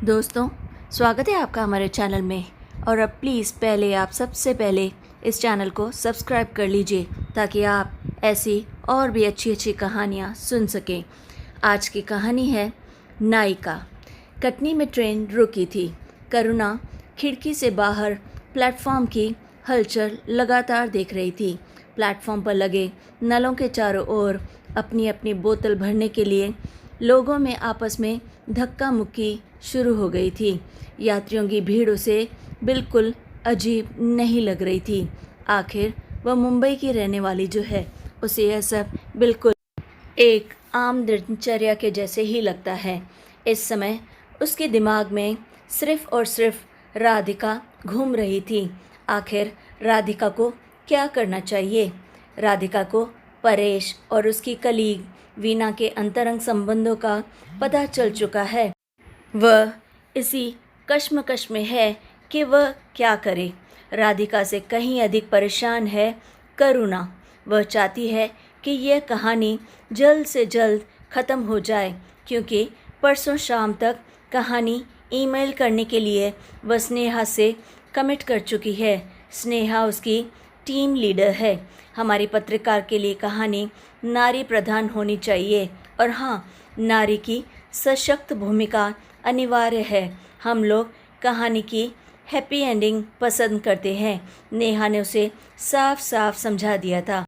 दोस्तों, स्वागत है आपका हमारे चैनल में। और अब प्लीज़ पहले आप सबसे पहले इस चैनल को सब्सक्राइब कर लीजिए ताकि आप ऐसी और भी अच्छी अच्छी कहानियाँ सुन सकें। आज की कहानी है नायिका। कटनी में ट्रेन रुकी थी। करुणा खिड़की से बाहर प्लेटफॉर्म की हलचल लगातार देख रही थी। प्लेटफॉर्म पर लगे नलों के चारों ओर अपनी अपनी बोतल भरने के लिए लोगों में आपस में धक्का मुक्की शुरू हो गई थी। यात्रियों की भीड़ उसे बिल्कुल अजीब नहीं लग रही थी। आखिर वह मुंबई की रहने वाली जो है, उसे यह सब बिल्कुल एक आम दिनचर्या के जैसे ही लगता है। इस समय उसके दिमाग में सिर्फ और सिर्फ राधिका घूम रही थी। आखिर राधिका को क्या करना चाहिए? राधिका को परेश और उसकी कलीग वीना के अंतरंग संबंधों का पता चल चुका है। वह इसी कश्मकश में है कि वह क्या करे। राधिका से कहीं अधिक परेशान है करुणा। वह चाहती है कि यह कहानी जल्द से जल्द ख़त्म हो जाए, क्योंकि परसों शाम तक कहानी ईमेल करने के लिए वह स्नेहा से कमिट कर चुकी है। स्नेहा उसकी टीम लीडर है। हमारी पत्रकार के लिए कहानी नारी प्रधान होनी चाहिए, और हाँ, नारी की सशक्त भूमिका अनिवार्य है। हम लोग कहानी की हैप्पी एंडिंग पसंद करते हैं। नेहा ने उसे साफ साफ समझा दिया था।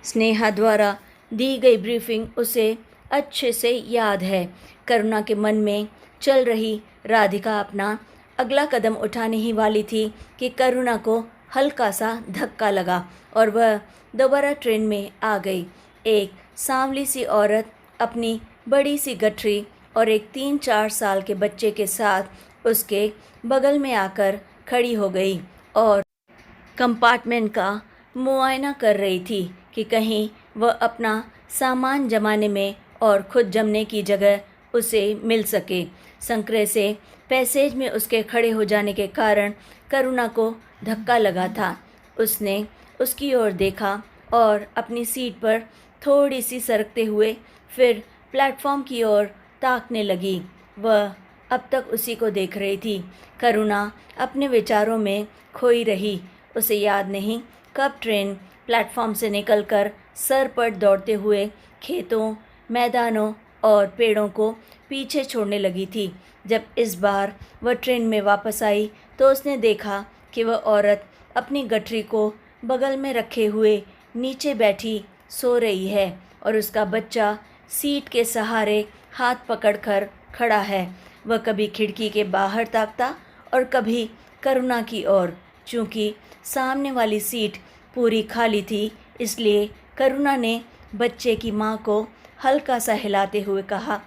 स्नेहा द्वारा दी गई ब्रीफिंग उसे अच्छे से याद है। करुणा के मन में चल रही राधिका अपना अगला कदम उठाने ही वाली थी कि करुणा को हल्का सा धक्का लगा और वह दोबारा ट्रेन में आ गई। एक सांवली सी औरत अपनी बड़ी सी गठरी और एक 3-4 साल के बच्चे के साथ उसके बगल में आकर खड़ी हो गई और कंपार्टमेंट का मुआयना कर रही थी कि कहीं वह अपना सामान जमाने में और खुद जमने की जगह उसे मिल सके। संकरे से पैसेज में उसके खड़े हो जाने के कारण करुणा को धक्का लगा था। उसने उसकी ओर देखा और अपनी सीट पर थोड़ी सी सरकते हुए फिर प्लेटफॉर्म की ओर ताकने लगी। वह अब तक उसी को देख रही थी। करुणा अपने विचारों में खोई रही। उसे याद नहीं कब ट्रेन प्लेटफॉर्म से निकलकर सरपट दौड़ते हुए खेतों, मैदानों और पेड़ों को पीछे छोड़ने लगी थी। जब इस बार वह ट्रेन में वापस आई तो उसने देखा कि वह औरत अपनी गठरी को बगल में रखे हुए नीचे बैठी सो रही है और उसका बच्चा सीट के सहारे हाथ पकड़कर खड़ा है। वह कभी खिड़की के बाहर ताकता और कभी करुणा की ओर। चूँकि सामने वाली सीट पूरी खाली थी, इसलिए करुणा ने बच्चे की माँ को हल्का सा हिलाते हुए कहा,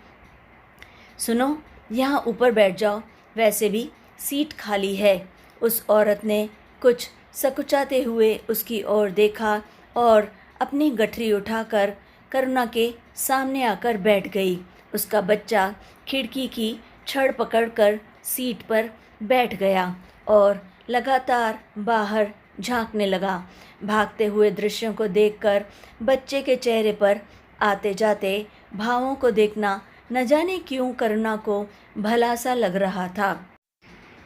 सुनो, यहाँ ऊपर बैठ जाओ, वैसे भी सीट खाली है। उस औरत ने कुछ सकुचाते हुए उसकी ओर देखा और अपनी गठरी उठाकर करुणा के सामने आकर बैठ गई। उसका बच्चा खिड़की की छड़ पकड़कर सीट पर बैठ गया और लगातार बाहर झांकने लगा। भागते हुए दृश्यों को देखकर बच्चे के चेहरे पर आते जाते भावों को देखना न जाने क्यों करुणा को भला सा लग रहा था।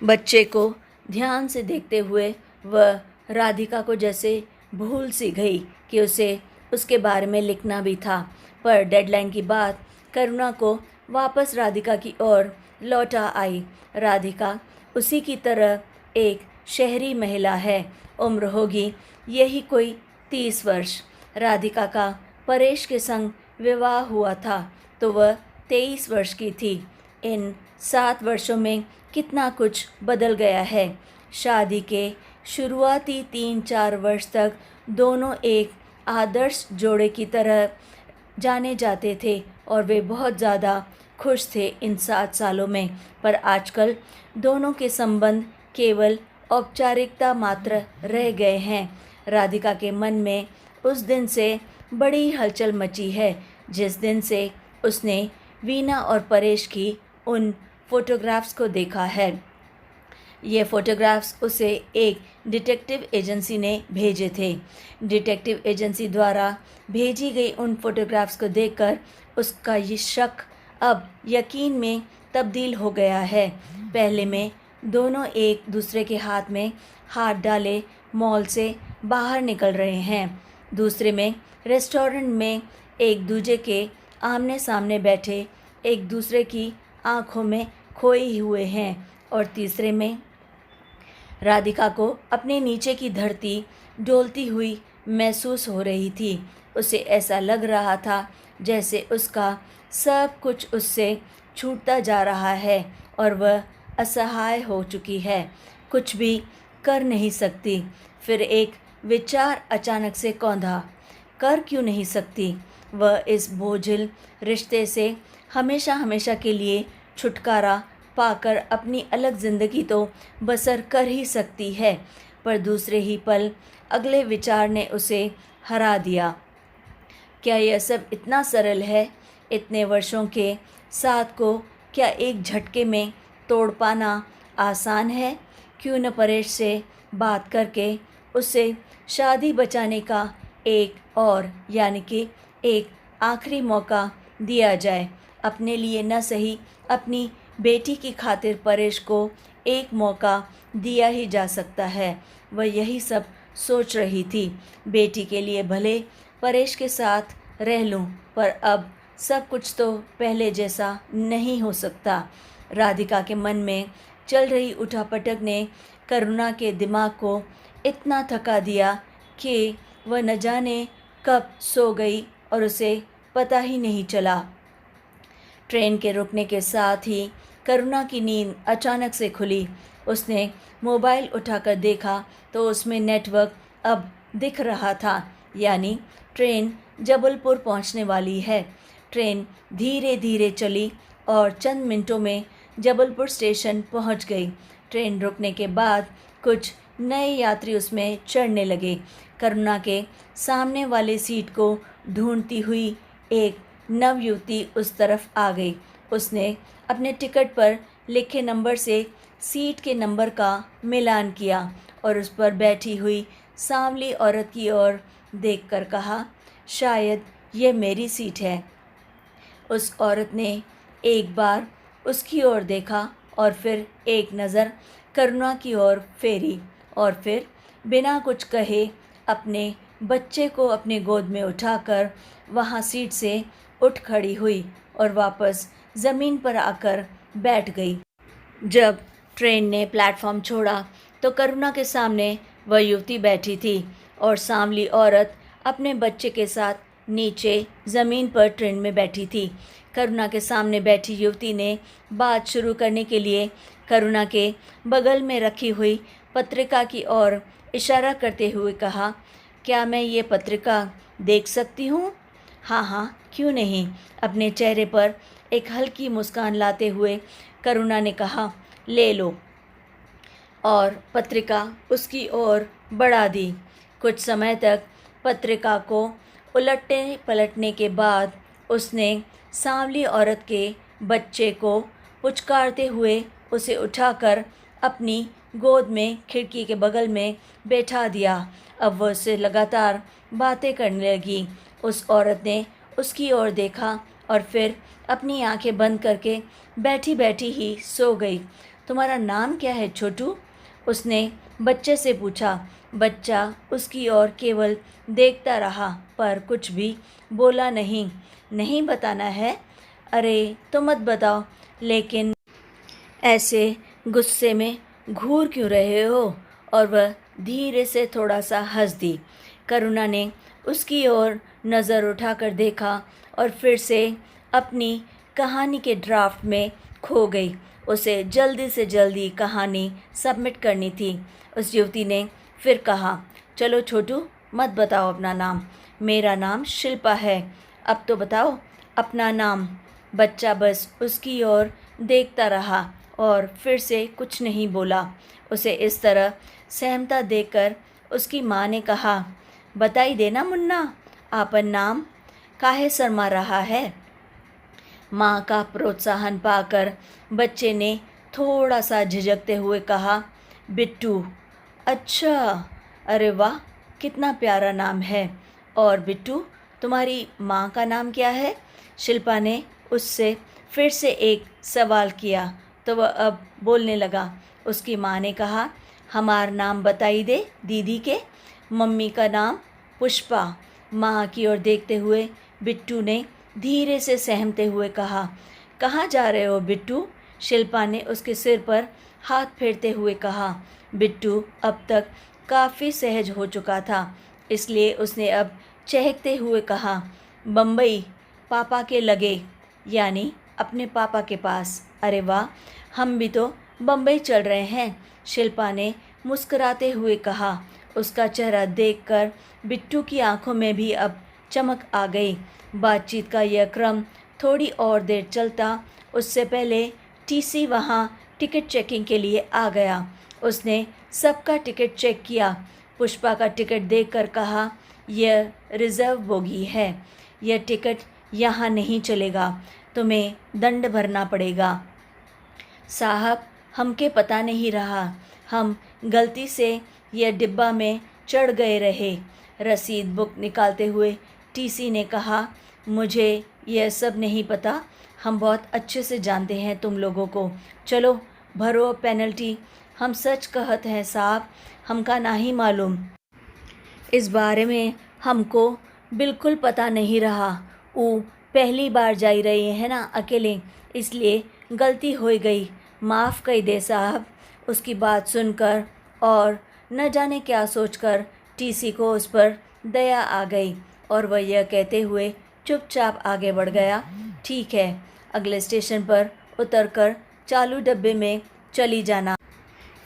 बच्चे को ध्यान से देखते हुए वह राधिका को जैसे भूल सी गई कि उसे उसके बारे में लिखना भी था। पर डेडलाइन की बात करुणा को वापस राधिका की ओर लौटा आई। राधिका उसी की तरह एक शहरी महिला है। उम्र होगी यही कोई 30 वर्ष। राधिका का परेश के संग विवाह हुआ था तो वह 23 वर्ष की थी। इन 7 वर्षों में कितना कुछ बदल गया है। शादी के शुरुआती 3-4 वर्ष तक दोनों एक आदर्श जोड़े की तरह जाने जाते थे और वे बहुत ज़्यादा खुश थे इन 7 सालों में। पर आजकल दोनों के संबंध केवल औपचारिकता मात्र रह गए हैं। राधिका के मन में उस दिन से बड़ी हलचल मची है जिस दिन से उसने वीना और परेश की उन फोटोग्राफ्स को देखा है। ये फ़ोटोग्राफ्स उसे एक डिटेक्टिव एजेंसी ने भेजे थे। डिटेक्टिव एजेंसी द्वारा भेजी गई उन फोटोग्राफ्स को देखकर उसका ये शक अब यकीन में तब्दील हो गया है। पहले में दोनों एक दूसरे के हाथ में हाथ डाले मॉल से बाहर निकल रहे हैं। दूसरे में रेस्टोरेंट में एक दूजे के आमने सामने बैठे एक दूसरे की आंखों में खोए हुए हैं। और तीसरे में राधिका को अपने नीचे की धरती डोलती हुई महसूस हो रही थी। उसे ऐसा लग रहा था जैसे उसका सब कुछ उससे छूटता जा रहा है और वह असहाय हो चुकी है, कुछ भी कर नहीं सकती। फिर एक विचार अचानक से कौंधा, कर क्यों नहीं सकती? वह इस बोझिल रिश्ते से हमेशा हमेशा के लिए छुटकारा पाकर अपनी अलग ज़िंदगी तो बसर कर ही सकती है। पर दूसरे ही पल अगले विचार ने उसे हरा दिया। क्या यह सब इतना सरल है? इतने वर्षों के साथ को क्या एक झटके में तोड़ पाना आसान है? क्यों न परेश से बात करके उसे शादी बचाने का एक और यानी कि एक आखिरी मौका दिया जाए। अपने लिए न सही, अपनी बेटी की खातिर परेश को एक मौका दिया ही जा सकता है। वह यही सब सोच रही थी। बेटी के लिए भले परेश के साथ रह लूं, पर अब सब कुछ तो पहले जैसा नहीं हो सकता। राधिका के मन में चल रही उठापटक ने करुणा के दिमाग को इतना थका दिया कि वह न जाने कब सो गई और उसे पता ही नहीं चला। ट्रेन के रुकने के साथ ही करुणा की नींद अचानक से खुली। उसने मोबाइल उठाकर देखा तो उसमें नेटवर्क अब दिख रहा था, यानी ट्रेन जबलपुर पहुंचने वाली है। ट्रेन धीरे धीरे चली और चंद मिनटों में जबलपुर स्टेशन पहुंच गई। ट्रेन रुकने के बाद कुछ नए यात्री उसमें चढ़ने लगे। करुणा के सामने वाले सीट को ढूंढती हुई एक नवयुवती उस तरफ आ गई। उसने अपने टिकट पर लिखे नंबर से सीट के नंबर का मिलान किया और उस पर बैठी हुई सांवली औरत की ओर देखकर कहा, शायद ये मेरी सीट है। उस औरत ने एक बार उसकी ओर देखा और फिर एक नज़र करुणा की ओर फेरी और फिर बिना कुछ कहे अपने बच्चे को अपने गोद में उठाकर वहाँ सीट से उठ खड़ी हुई और वापस ज़मीन पर आकर बैठ गई। जब ट्रेन ने प्लेटफॉर्म छोड़ा तो करुणा के सामने वह युवती बैठी थी और सांवली औरत अपने बच्चे के साथ नीचे ज़मीन पर ट्रेन में बैठी थी। करुणा के सामने बैठी युवती ने बात शुरू करने के लिए करुणा के बगल में रखी हुई पत्रिका की ओर इशारा करते हुए कहा, क्या मैं ये पत्रिका देख सकती हूँ? हाँ हाँ, क्यों नहीं? अपने चेहरे पर एक हल्की मुस्कान लाते हुए करुणा ने कहा, ले लो। और पत्रिका उसकी ओर बढ़ा दी। कुछ समय तक पत्रिका को उलटने पलटने के बाद उसने सांवली औरत के बच्चे को पुचकारते हुए उसे उठाकर अपनी गोद में खिड़की के बगल में बैठा दिया। अब वह उससे लगातार बातें करने लगी। उस औरत ने उसकी ओर देखा और फिर अपनी आंखें बंद करके बैठी बैठी ही सो गई। तुम्हारा नाम क्या है छोटू? उसने बच्चे से पूछा। बच्चा उसकी ओर केवल देखता रहा पर कुछ भी बोला नहीं। नहीं बताना है? अरे तो मत बताओ, लेकिन ऐसे गुस्से में घूर क्यों रहे हो? और वह धीरे से थोड़ा सा हंस दी। करुणा ने उसकी ओर नज़र उठाकर देखा और फिर से अपनी कहानी के ड्राफ्ट में खो गई। उसे जल्दी से जल्दी कहानी सबमिट करनी थी। उस युवती ने फिर कहा, चलो छोटू, मत बताओ अपना नाम। मेरा नाम शिल्पा है। अब तो बताओ अपना नाम। बच्चा बस उसकी ओर देखता रहा और फिर से कुछ नहीं बोला। उसे इस तरह सहमता देखकर उसकी माँ ने कहा, बताई देना मुन्ना, आपन नाम काहे शर्मा रहा है? माँ का प्रोत्साहन पाकर बच्चे ने थोड़ा सा झिझकते हुए कहा, बिट्टू। अच्छा, अरे वाह, कितना प्यारा नाम है। और बिट्टू, तुम्हारी माँ का नाम क्या है? शिल्पा ने उससे फिर से एक सवाल किया तो वह अब बोलने लगा। उसकी माँ ने कहा, हमारा नाम बताई दे दीदी के। मम्मी का नाम पुष्पा। माँ की ओर देखते हुए बिट्टू ने धीरे से सहमते हुए कहा। कहाँ जा रहे हो बिट्टू? शिल्पा ने उसके सिर पर हाथ फेरते हुए कहा। बिट्टू अब तक काफ़ी सहज हो चुका था, इसलिए उसने अब चहकते हुए कहा, बम्बई पापा के लगे, यानी अपने पापा के पास। अरे वाह, हम भी तो बम्बई चल रहे हैं, शिल्पा ने मुस्कुराते हुए कहा। उसका चेहरा देखकर बिट्टू की आंखों में भी अब चमक आ गई। बातचीत का यह क्रम थोड़ी और देर चलता उससे पहले टीसी वहाँ टिकट चेकिंग के लिए आ गया। उसने सबका टिकट चेक किया। पुष्पा का टिकट देखकर कहा, यह रिज़र्व बोगी है, यह टिकट यहाँ नहीं चलेगा, तुम्हें दंड भरना पड़ेगा। साहब, हमके पता नहीं रहा, हम गलती से यह डिब्बा में चढ़ गए रहे। रसीद बुक निकालते हुए टीसी ने कहा, मुझे यह सब नहीं पता, हम बहुत अच्छे से जानते हैं तुम लोगों को। चलो भरो पेनल्टी। हम सच कहत हैं साहब, हमका नहीं मालूम, इस बारे में हमको बिल्कुल पता नहीं रहा। वो पहली बार जाई रही है ना अकेले, इसलिए गलती हो गई, माफ़ कर दे साहब। उसकी बात सुनकर और न जाने क्या सोचकर टीसी को उस पर दया आ गई और वह यह कहते हुए चुपचाप आगे बढ़ गया। ठीक है, अगले स्टेशन पर उतरकर चालू डब्बे में चली जाना।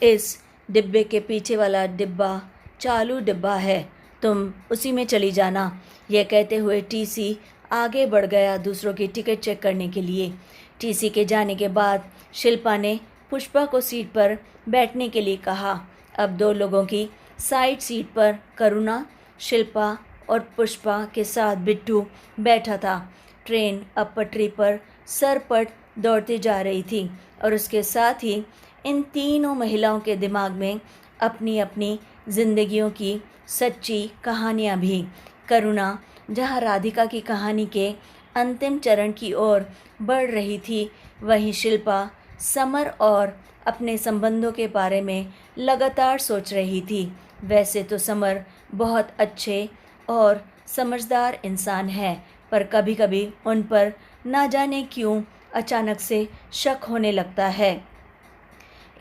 इस डिब्बे के पीछे वाला डिब्बा चालू डिब्बा है, तुम उसी में चली जाना। यह कहते हुए टीसी आगे बढ़ गया दूसरों की टिकट चेक करने के लिए। टीसी के जाने के बाद शिल्पा ने पुष्पा को सीट पर बैठने के लिए कहा। अब दो लोगों की साइड सीट पर करुणा, शिल्पा और पुष्पा के साथ बिट्टू बैठा था। ट्रेन अब पटरी पर सरपट दौड़ती जा रही थी और उसके साथ ही इन तीनों महिलाओं के दिमाग में अपनी अपनी जिंदगियों की सच्ची कहानियाँ भी। करुणा जहाँ राधिका की कहानी के अंतिम चरण की ओर बढ़ रही थी, वहीं शिल्पा समर और अपने संबंधों के बारे में लगातार सोच रही थी। वैसे तो समर बहुत अच्छे और समझदार इंसान है, पर कभी कभी उन पर ना जाने क्यों अचानक से शक होने लगता है।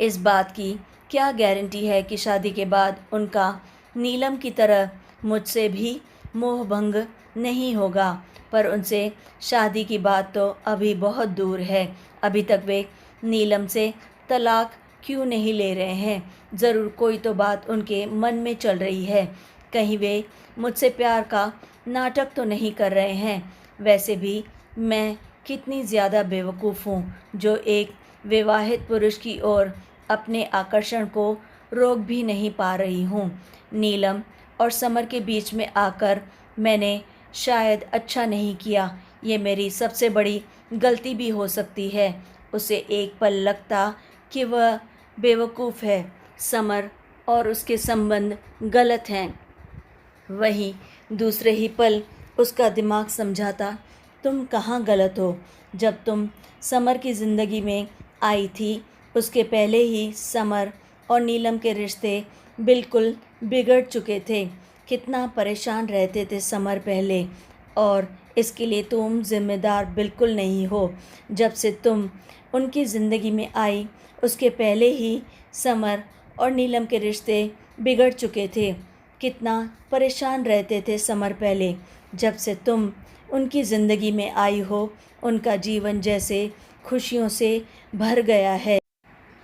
इस बात की क्या गारंटी है कि शादी के बाद उनका नीलम की तरह मुझसे भी मोह भंग नहीं होगा, पर उनसे शादी की बात तो अभी बहुत दूर है। अभी तक वे नीलम से तलाक क्यों नहीं ले रहे हैं? ज़रूर कोई तो बात उनके मन में चल रही है। कहीं वे मुझसे प्यार का नाटक तो नहीं कर रहे हैं? वैसे भी मैं कितनी ज़्यादा बेवकूफ़ हूँ जो एक विवाहित पुरुष की ओर अपने आकर्षण को रोक भी नहीं पा रही हूँ। नीलम और समर के बीच में आकर मैंने शायद अच्छा नहीं किया, ये मेरी सबसे बड़ी गलती भी हो सकती है। उसे एक पल लगता कि वह बेवकूफ़ है, समर और उसके संबंध गलत हैं, वहीं दूसरे ही पल उसका दिमाग समझाता, तुम कहाँ गलत हो। जब तुम समर की ज़िंदगी में आई थी, उसके पहले ही समर और नीलम के रिश्ते बिल्कुल बिगड़ चुके थे। कितना परेशान रहते थे समर पहले, और इसके लिए तुम जिम्मेदार बिल्कुल नहीं हो। जब से तुम उनकी ज़िंदगी में आई, उसके पहले ही समर और नीलम के रिश्ते बिगड़ चुके थे। कितना परेशान रहते थे समर पहले। जब से तुम उनकी ज़िंदगी में आई हो, उनका जीवन जैसे खुशियों से भर गया है।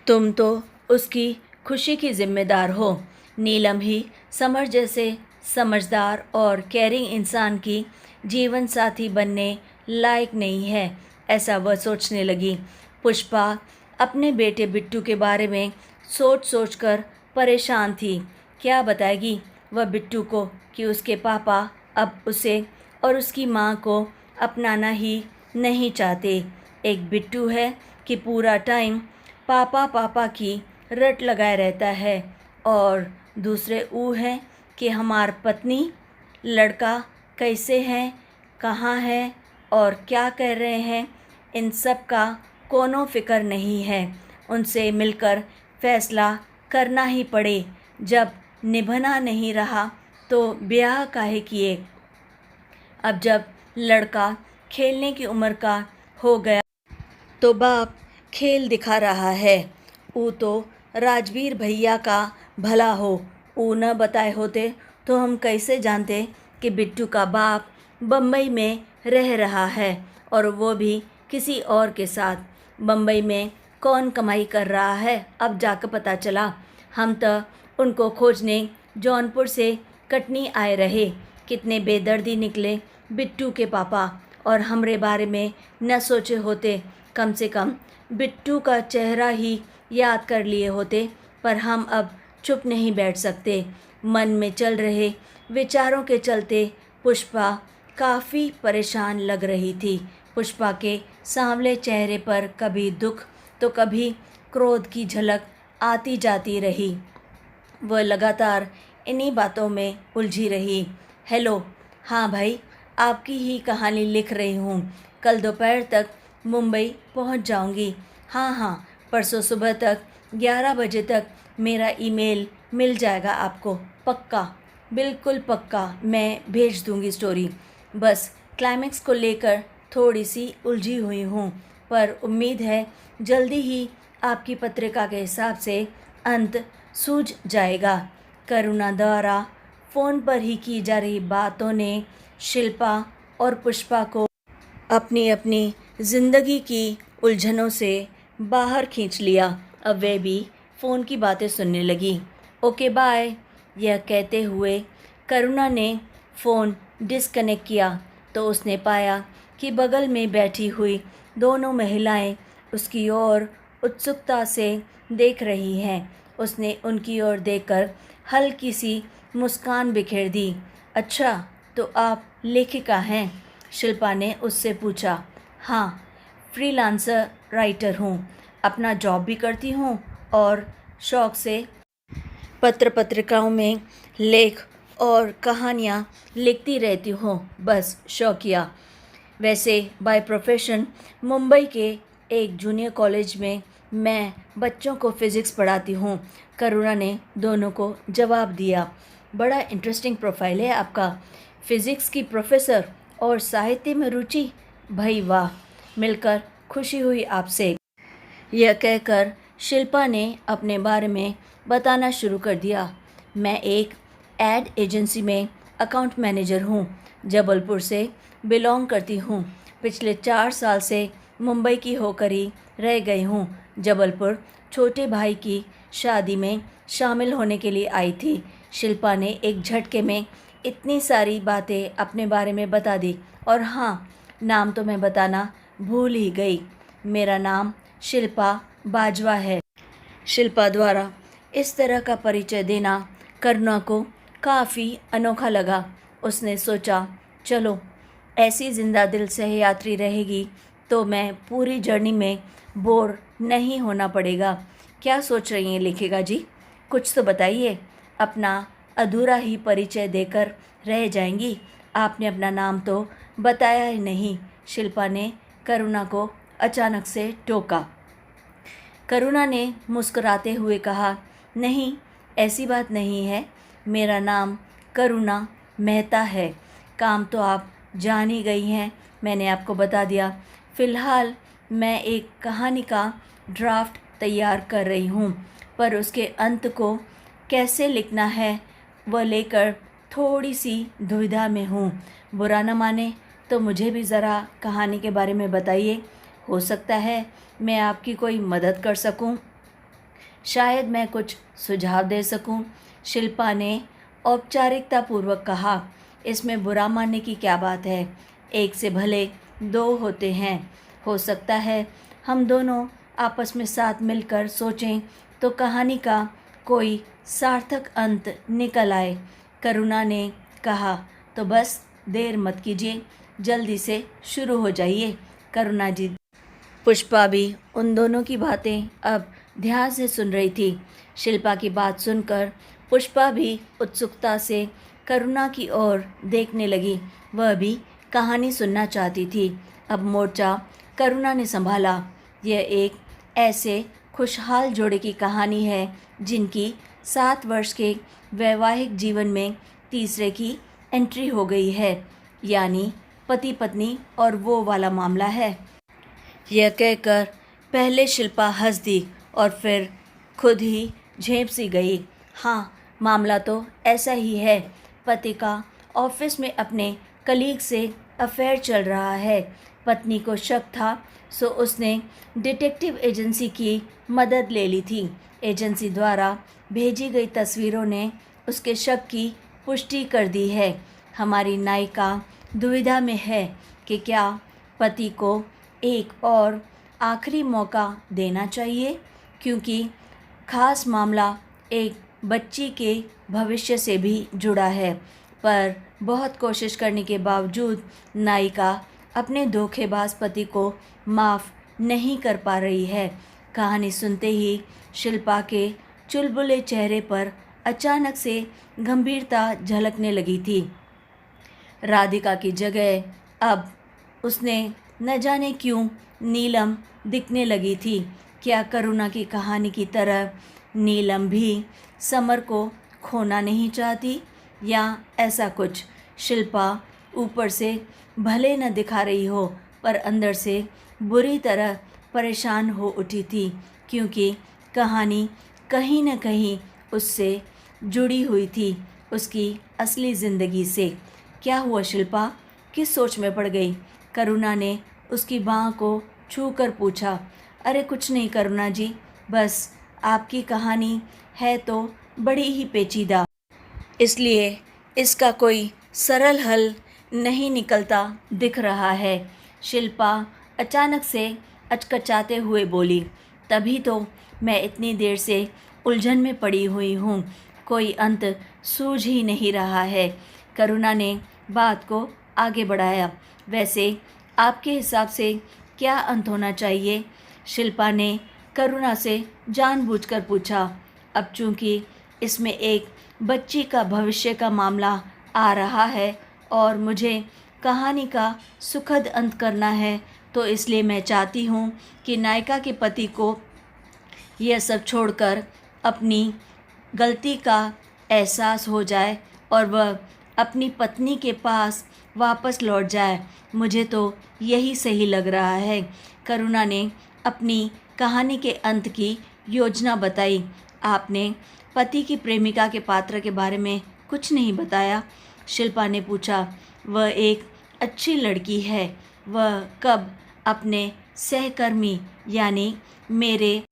तुम तो उसकी खुशी की जिम्मेदार हो। नीलम ही समर जैसे समझदार और केयरिंग इंसान की जीवन साथी बनने लायक नहीं है, ऐसा वह सोचने लगी। पुष्पा अपने बेटे बिट्टू के बारे में सोच सोच कर परेशान थी। क्या बताएगी वह बिट्टू को कि उसके पापा अब उसे और उसकी माँ को अपनाना ही नहीं चाहते। एक बिट्टू है कि पूरा टाइम पापा पापा की रट लगाए रहता है, और दूसरे ऊ हैं कि हमार पत्नी लड़का कैसे हैं, कहाँ हैं और क्या कर रहे हैं, इन सब का कोनो फिक्र नहीं है। उनसे मिलकर फैसला करना ही पड़े। जब निभना नहीं रहा तो ब्याह काहे किए। अब जब लड़का खेलने की उम्र का हो गया तो बाप खेल दिखा रहा है। ऊ तो राजवीर भैया का भला हो। ऊ न बताए होते तो हम कैसे जानते कि बिट्टू का बाप बम्बई में रह रहा है, और वो भी किसी और के साथ। बम्बई में कौन कमाई कर रहा है अब जाकर पता चला। हम तो उनको खोजने जौनपुर से कटनी आए रहे। कितने बेदर्दी निकले बिट्टू के पापा, और हमरे बारे में न सोचे होते। कम से कम बिट्टू का चेहरा ही याद कर लिए होते। पर हम अब चुप नहीं बैठ सकते। मन में चल रहे विचारों के चलते पुष्पा काफ़ी परेशान लग रही थी। पुष्पा के सांवले चेहरे पर कभी दुख तो कभी क्रोध की झलक आती जाती रही। वह लगातार इन्हीं बातों में उलझी रही। हेलो, हाँ भाई, आपकी ही कहानी लिख रही हूँ। कल दोपहर तक मुंबई पहुँच जाऊँगी। हाँ हाँ, परसों सुबह तक 11 बजे तक मेरा ईमेल मिल जाएगा आपको। पक्का, बिल्कुल पक्का मैं भेज दूँगी स्टोरी। बस क्लाइमेक्स को लेकर थोड़ी सी उलझी हुई हूँ, पर उम्मीद है जल्दी ही आपकी पत्रिका के हिसाब से अंत सूझ जाएगा। करुणा द्वारा फ़ोन पर ही की जा रही बातों ने शिल्पा और पुष्पा को अपनी अपनी ज़िंदगी की उलझनों से बाहर खींच लिया। अब वे भी फ़ोन की बातें सुनने लगी। ओके बाय, यह कहते हुए करुणा ने फ़ोन डिस्कनेक्ट किया तो उसने पाया कि बगल में बैठी हुई दोनों महिलाएं उसकी ओर उत्सुकता से देख रही हैं। उसने उनकी ओर देखकर हल्की सी मुस्कान बिखेर दी। अच्छा, तो आप लेखिका हैं? शिल्पा ने उससे पूछा। हाँ, फ्रीलांसर राइटर हूँ। अपना जॉब भी करती हूँ और शौक़ से पत्र पत्रिकाओं में लेख और कहानियाँ लिखती रहती हूँ, बस शौकिया। वैसे बाय प्रोफेशन मुंबई के एक जूनियर कॉलेज में मैं बच्चों को फ़िज़िक्स पढ़ाती हूँ। करुणा ने दोनों को जवाब दिया। बड़ा इंटरेस्टिंग प्रोफाइल है आपका। फ़िज़िक्स की प्रोफेसर और साहित्य में रुचि, भाई वाह, मिलकर खुशी हुई आपसे। यह कहकर शिल्पा ने अपने बारे में बताना शुरू कर दिया। मैं एक एड एजेंसी में अकाउंट मैनेजर हूँ। जबलपुर से बिलोंग करती हूँ। पिछले 4 साल से मुंबई की होकर ही रह गई हूँ। जबलपुर छोटे भाई की शादी में शामिल होने के लिए आई थी। शिल्पा ने एक झटके में इतनी सारी बातें अपने बारे में बता दी। और हाँ, नाम तो मैं बताना भूल ही गई। मेरा नाम शिल्पा बाजवा है। शिल्पा द्वारा इस तरह का परिचय देना करुणा को काफ़ी अनोखा लगा। उसने सोचा, चलो ऐसी जिंदा दिल सहयात्री रहेगी तो मैं पूरी जर्नी में बोर नहीं होना पड़ेगा। क्या सोच रही हैं लेखिका जी? कुछ तो बताइए। अपना अधूरा ही परिचय देकर रह जाएंगी। आपने अपना नाम तो बताया ही नहीं। शिल्पा ने करुणा को अचानक से टोका। करुणा ने मुस्कुराते हुए कहा, नहीं, ऐसी बात नहीं है। मेरा नाम करुणा मेहता है। काम तो आप जान ही गई हैं, मैंने आपको बता दिया। फ़िलहाल मैं एक कहानी का ड्राफ्ट तैयार कर रही हूँ, पर उसके अंत को कैसे लिखना है वह लेकर थोड़ी सी दुविधा में हूँ। बुरा न माने तो मुझे भी ज़रा कहानी के बारे में बताइए। हो सकता है मैं आपकी कोई मदद कर सकूं। शायद मैं कुछ सुझाव दे सकूं। शिल्पा ने औपचारिकतापूर्वक कहा। इसमें बुरा मानने की क्या बात है? एक से भले 2 होते हैं। हो सकता है हम दोनों आपस में साथ मिलकर सोचें तो कहानी का कोई सार्थक अंत निकल आए। करुणा ने कहा। तो बस देर मत कीजिए, जल्दी से शुरू हो जाइए करुणा जी। पुष्पा भी उन दोनों की बातें अब ध्यान से सुन रही थी। शिल्पा की बात सुनकर पुष्पा भी उत्सुकता से करुणा की ओर देखने लगी। वह भी कहानी सुनना चाहती थी। अब मोर्चा करुणा ने संभाला। यह एक ऐसे खुशहाल जोड़े की कहानी है जिनकी 7 वर्ष के वैवाहिक जीवन में तीसरे की एंट्री हो गई है, यानी पति पत्नी और वो वाला मामला है। यह कहकर पहले शिल्पा हंस दी और फिर खुद ही झेप सी गई। हाँ, मामला तो ऐसा ही है। पति का ऑफिस में अपने कलीग से अफेयर चल रहा है। पत्नी को शक था, सो उसने डिटेक्टिव एजेंसी की मदद ले ली थी। एजेंसी द्वारा भेजी गई तस्वीरों ने उसके शक की पुष्टि कर दी है। हमारी नायिका दुविधा में है कि क्या पति को एक और आखिरी मौका देना चाहिए, क्योंकि खास मामला एक बच्ची के भविष्य से भी जुड़ा है। पर बहुत कोशिश करने के बावजूद नायिका अपने धोखेबाज पति को माफ़ नहीं कर पा रही है। कहानी सुनते ही शिल्पा के चुलबुले चेहरे पर अचानक से गंभीरता झलकने लगी थी। राधिका की जगह अब उसने न जाने क्यों नीलम दिखने लगी थी। क्या करुणा की कहानी की तरह नीलम भी समर को खोना नहीं चाहती, या ऐसा कुछ? शिल्पा ऊपर से भले न दिखा रही हो, पर अंदर से बुरी तरह परेशान हो उठी थी, क्योंकि कहानी कहीं न कहीं उससे जुड़ी हुई थी, उसकी असली ज़िंदगी से। क्या हुआ शिल्पा, किस सोच में पड़ गई? करुणा ने उसकी बाँह को छू कर पूछा। अरे कुछ नहीं करुणा जी, बस आपकी कहानी है तो बड़ी ही पेचीदा, इसलिए इसका कोई सरल हल नहीं निकलता दिख रहा है। शिल्पा अचानक से अचकचाते हुए बोली। तभी तो मैं इतनी देर से उलझन में पड़ी हुई हूँ, कोई अंत सूझ ही नहीं रहा है। करुणा ने बात को आगे बढ़ाया। वैसे आपके हिसाब से क्या अंत होना चाहिए? शिल्पा ने करुणा से जानबूझकर पूछा। अब चूँकि इसमें एक बच्ची का भविष्य का मामला आ रहा है और मुझे कहानी का सुखद अंत करना है, तो इसलिए मैं चाहती हूँ कि नायिका के पति को यह सब छोड़कर अपनी गलती का एहसास हो जाए और वह अपनी पत्नी के पास वापस लौट जाए। मुझे तो यही सही लग रहा है। करुणा ने अपनी कहानी के अंत की योजना बताई। आपने पति की प्रेमिका के पात्र के बारे में कुछ नहीं बताया? शिल्पा ने पूछा। वह एक अच्छी लड़की है। वह कब अपने सहकर्मी यानी मेरे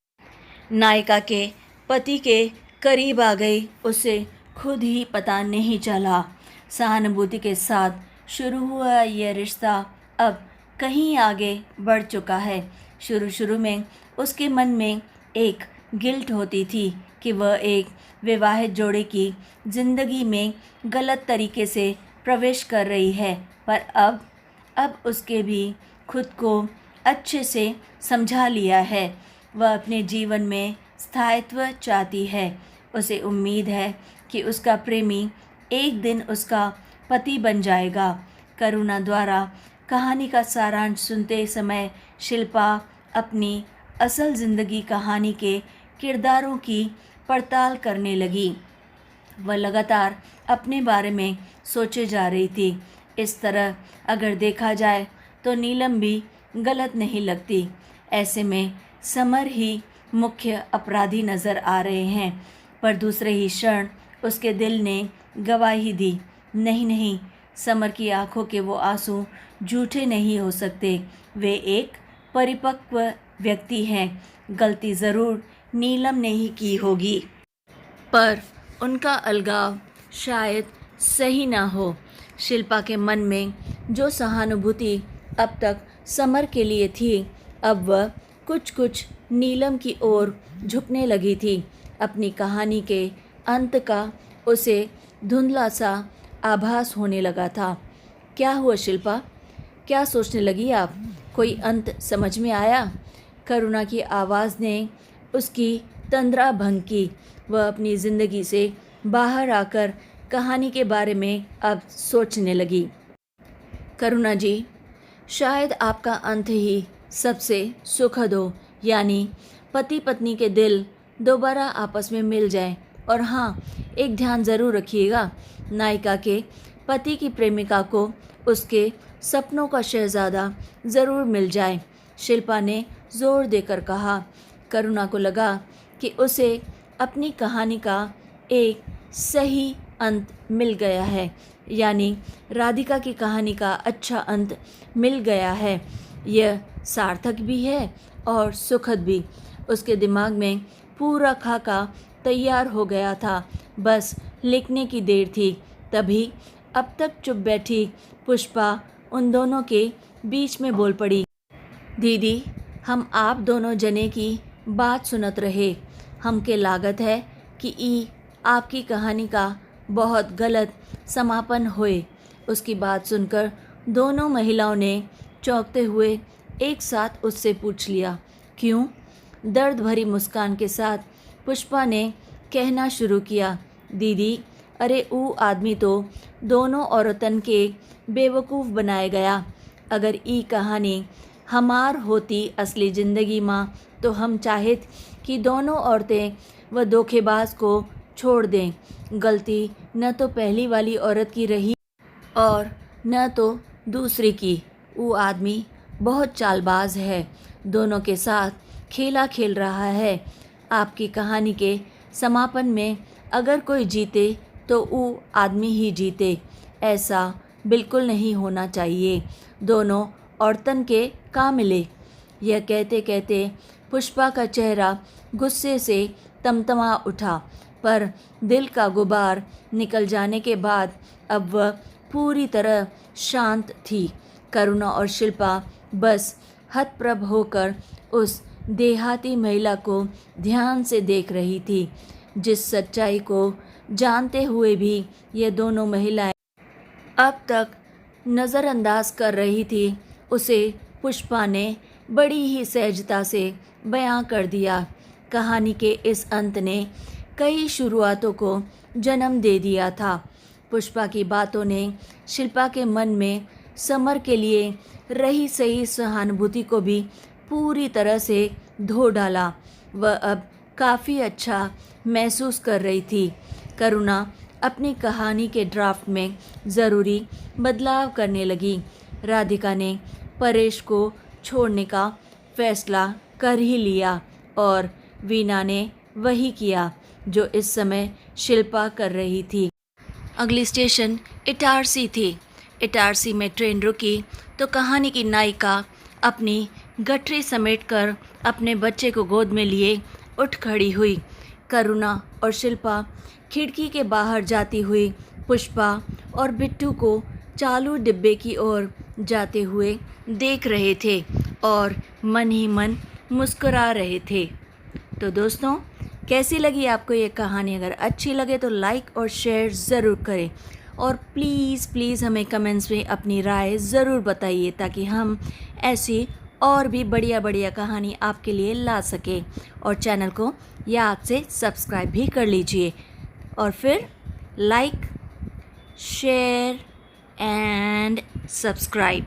नायिका के पति के करीब आ गई, उसे खुद ही पता नहीं चला। सहानुभूति के साथ शुरू हुआ यह रिश्ता अब कहीं आगे बढ़ चुका है। शुरू में उसके मन में एक गिल्ट होती थी कि वह एक विवाहित जोड़े की ज़िंदगी में गलत तरीके से प्रवेश कर रही है, पर अब उसके भी खुद को अच्छे से समझा लिया है। वह अपने जीवन में स्थायित्व चाहती है। उसे उम्मीद है कि उसका प्रेमी एक दिन उसका पति बन जाएगा। करुणा द्वारा कहानी का सारांश सुनते समय शिल्पा अपनी असल ज़िंदगी कहानी के किरदारों की पड़ताल करने लगी। वह लगातार अपने बारे में सोचे जा रही थी। इस तरह अगर देखा जाए तो नीलम भी गलत नहीं लगती। ऐसे में समर ही मुख्य अपराधी नज़र आ रहे हैं, पर दूसरे ही क्षण उसके दिल ने गवाही दी। नहीं, समर की आंखों के वो आंसू झूठे नहीं हो सकते। वे एक परिपक्व व्यक्ति हैं। गलती ज़रूर नीलम ने ही की होगी, पर उनका अलगाव शायद सही ना हो। शिल्पा के मन में जो सहानुभूति अब तक समर के लिए थी, अब वह कुछ नीलम की ओर झुकने लगी थी। अपनी कहानी के अंत का उसे धुंधला सा आभास होने लगा था। क्या हुआ शिल्पा, क्या सोचने लगी आप? कोई अंत समझ में आया? करुणा की आवाज़ ने उसकी तंद्रा भंग की। वह अपनी ज़िंदगी से बाहर आकर कहानी के बारे में अब सोचने लगी। करुणा जी, शायद आपका अंत ही सबसे सुखद हो, यानी पति पत्नी के दिल दोबारा आपस में मिल जाएं। और हाँ, एक ध्यान ज़रूर रखिएगा, नायिका के पति की प्रेमिका को उसके सपनों का शहज़ादा ज़रूर मिल जाए, शिल्पा ने ज़ोर देकर कहा। करुणा को लगा कि उसे अपनी कहानी का एक सही अंत मिल गया है, यानी राधिका की कहानी का अच्छा अंत मिल गया है। यह सार्थक भी है और सुखद भी। उसके दिमाग में पूरा खाका तैयार हो गया था, बस लिखने की देर थी। तभी अब तक चुप बैठी पुष्पा उन दोनों के बीच में बोल पड़ी। दीदी, हम आप दोनों जने की बात सुनत रहे। हमके लागत है कि ई आपकी कहानी का बहुत गलत समापन होए। उसकी बात सुनकर दोनों महिलाओं ने चौंकते हुए एक साथ उससे पूछ लिया, क्यों? दर्द भरी मुस्कान के साथ पुष्पा ने कहना शुरू किया, दीदी, अरे ऊ आदमी तो दोनों औरतन के बेवकूफ़ बनाए गया। अगर ई कहानी हमार होती असली ज़िंदगी माँ, तो हम चाहत कि दोनों औरतें व धोखेबाज को छोड़ दें। गलती न तो पहली वाली औरत की रही और न तो दूसरी की। वो आदमी बहुत चालबाज है, दोनों के साथ खेला खेल रहा है। आपकी कहानी के समापन में अगर कोई जीते तो वो आदमी ही जीते। ऐसा बिल्कुल नहीं होना चाहिए। दोनों औरतन के का मिले। यह कहते कहते पुष्पा का चेहरा गुस्से से तमतमा उठा, पर दिल का गुबार निकल जाने के बाद अब वह पूरी तरह शांत थी। करुणा और शिल्पा बस हतप्रभ होकर उस देहाती महिला को ध्यान से देख रही थी, जिस सच्चाई को जानते हुए भी ये दोनों महिलाएं अब तक नज़रअंदाज कर रही थी, उसे पुष्पा ने बड़ी ही सहजता से बयां कर दिया। कहानी के इस अंत ने कई शुरुआतों को जन्म दे दिया था। पुष्पा की बातों ने शिल्पा के मन में समर के लिए रही सही सहानुभूति को भी पूरी तरह से धो डाला। वह अब काफ़ी अच्छा महसूस कर रही थी। करुणा अपनी कहानी के ड्राफ्ट में ज़रूरी बदलाव करने लगी। राधिका ने परेश को छोड़ने का फैसला कर ही लिया और वीना ने वही किया जो इस समय शिल्पा कर रही थी। अगली स्टेशन इटारसी थी। इटारसी में ट्रेन रुकी तो कहानी की नायिका अपनी गठरी समेटकर अपने बच्चे को गोद में लिए उठ खड़ी हुई। करुणा और शिल्पा खिड़की के बाहर जाती हुई पुष्पा और बिट्टू को चालू डिब्बे की ओर जाते हुए देख रहे थे और मन ही मन मुस्कुरा रहे थे। तो दोस्तों, कैसी लगी आपको ये कहानी? अगर अच्छी लगे तो लाइक और शेयर ज़रूर करें और प्लीज़ हमें कमेंट्स में अपनी राय ज़रूर बताइए, ताकि हम ऐसी और भी बढ़िया कहानी आपके लिए ला सके। और चैनल को याद से सब्सक्राइब भी कर लीजिए और फिर लाइक, शेयर एंड सब्सक्राइब।